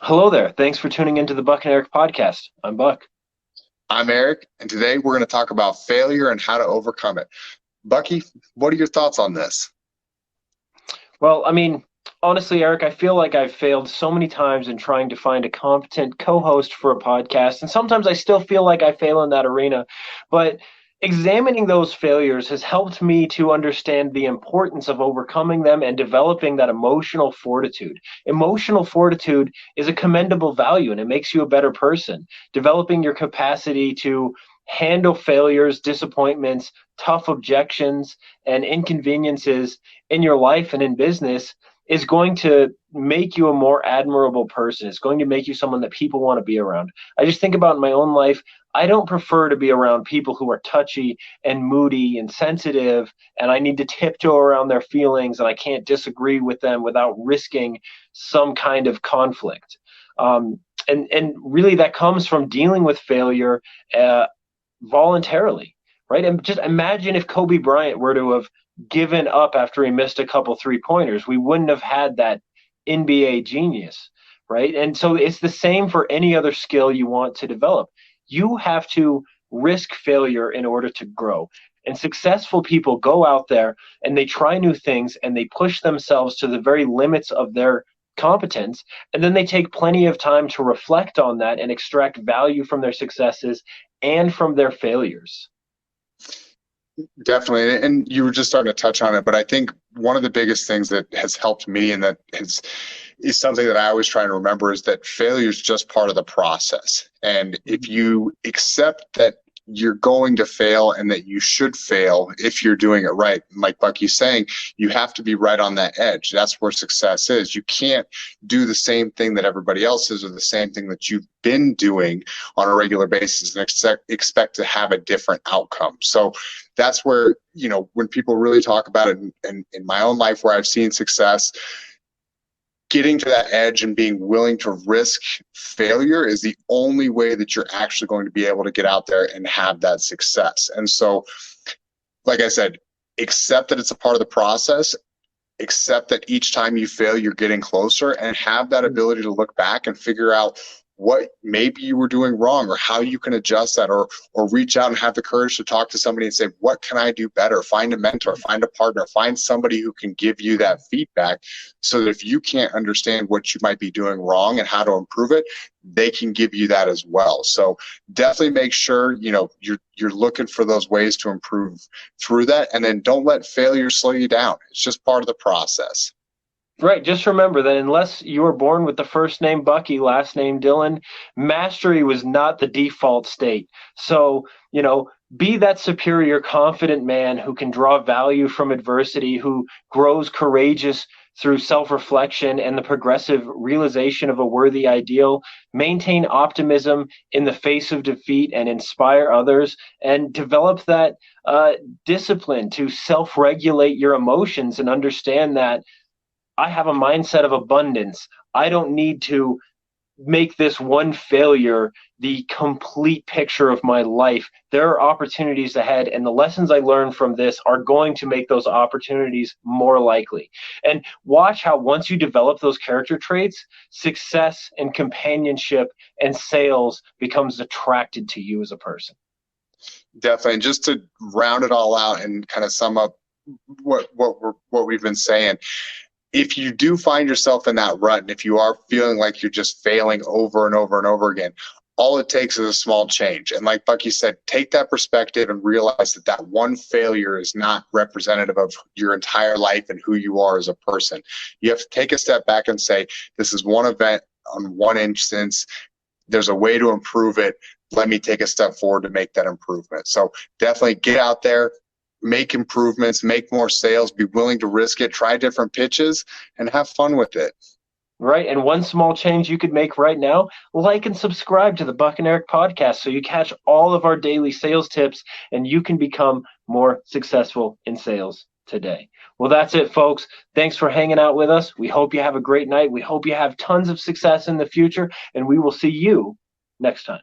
Hello there. Thanks for tuning into the Buck and Eric podcast. I'm Buck. I'm Eric, and today we're going to talk about failure and how to overcome it. Bucky, what are your thoughts on this? Well, honestly, Eric, I feel like I've failed so many times in trying to find a competent co host for a podcast. And sometimes I still feel like I fail in that arena. But examining those failures has helped me to understand the importance of overcoming them and developing that emotional fortitude. Emotional fortitude is a commendable value and it makes you a better person. Developing your capacity to handle failures, disappointments, tough objections, and inconveniences in your life and in business is going to make you a more admirable person. It's going to make you someone that people want to be around. I just think about in my own life, I don't prefer to be around people who are touchy and moody and sensitive, and I need to tiptoe around their feelings and I can't disagree with them without risking some kind of conflict. And really, that comes from dealing with failure voluntarily, right? And just imagine if Kobe Bryant were to have given up after he missed a couple 3 pointers, we wouldn't have had that NBA genius, right? And so it's the same for any other skill you want to develop. You have to risk failure in order to grow. And successful people go out there and they try new things and they push themselves to the very limits of their competence. And then they take plenty of time to reflect on that and extract value from their successes and from their failures. Definitely. And you were just starting to touch on it, but I think one of the biggest things that has helped me and that is something that I always try to remember is that failure is just part of the process. And if you accept that you're going to fail and that you should fail if you're doing it right, like Bucky's saying, you have to be right on that edge. That's where success is. You can't do the same thing that everybody else is or the same thing that you've been doing on a regular basis and expect to have a different outcome. So that's where, when people really talk about it in my own life where I've seen success, getting to that edge and being willing to risk failure is the only way that you're actually going to be able to get out there and have that success. And so, like I said, accept that it's a part of the process, accept that each time you fail, you're getting closer, and have that ability to look back and figure out what maybe you were doing wrong or how you can adjust that, or reach out and have the courage to talk to somebody and say, what can I do better? Find a mentor, find a partner, find somebody who can give you that feedback so that if you can't understand what you might be doing wrong and how to improve it, they can give you that as well. So definitely make sure, you're looking for those ways to improve through that. And then don't let failure slow you down. It's just part of the process. Right. Just remember that unless you were born with the first name Bucky, last name Dylan, mastery was not the default state. So, be that superior, confident man who can draw value from adversity, who grows courageous through self reflection and the progressive realization of a worthy ideal. Maintain optimism in the face of defeat and inspire others, and develop that discipline to self regulate your emotions and understand that I have a mindset of abundance. I don't need to make this one failure the complete picture of my life. There are opportunities ahead, and the lessons I learn from this are going to make those opportunities more likely. And watch how once you develop those character traits, success and companionship and sales becomes attracted to you as a person. Definitely. And just to round it all out and kind of sum up what we've been saying, if you do find yourself in that rut, and if you are feeling like you're just failing over and over and over again, all it takes is a small change. And like Bucky said, take that perspective and realize that that one failure is not representative of your entire life and who you are as a person. You have to take a step back and say, this is one event on one instance. There's a way to improve it. Let me take a step forward to make that improvement. So definitely get out there, make improvements, make more sales, be willing to risk it, try different pitches, and have fun with it. Right. And one small change you could make right now, like and subscribe to the Buck and Eric podcast so you catch all of our daily sales tips and you can become more successful in sales today. Well, that's it, folks. Thanks for hanging out with us. We hope you have a great night. We hope you have tons of success in the future, and we will see you next time.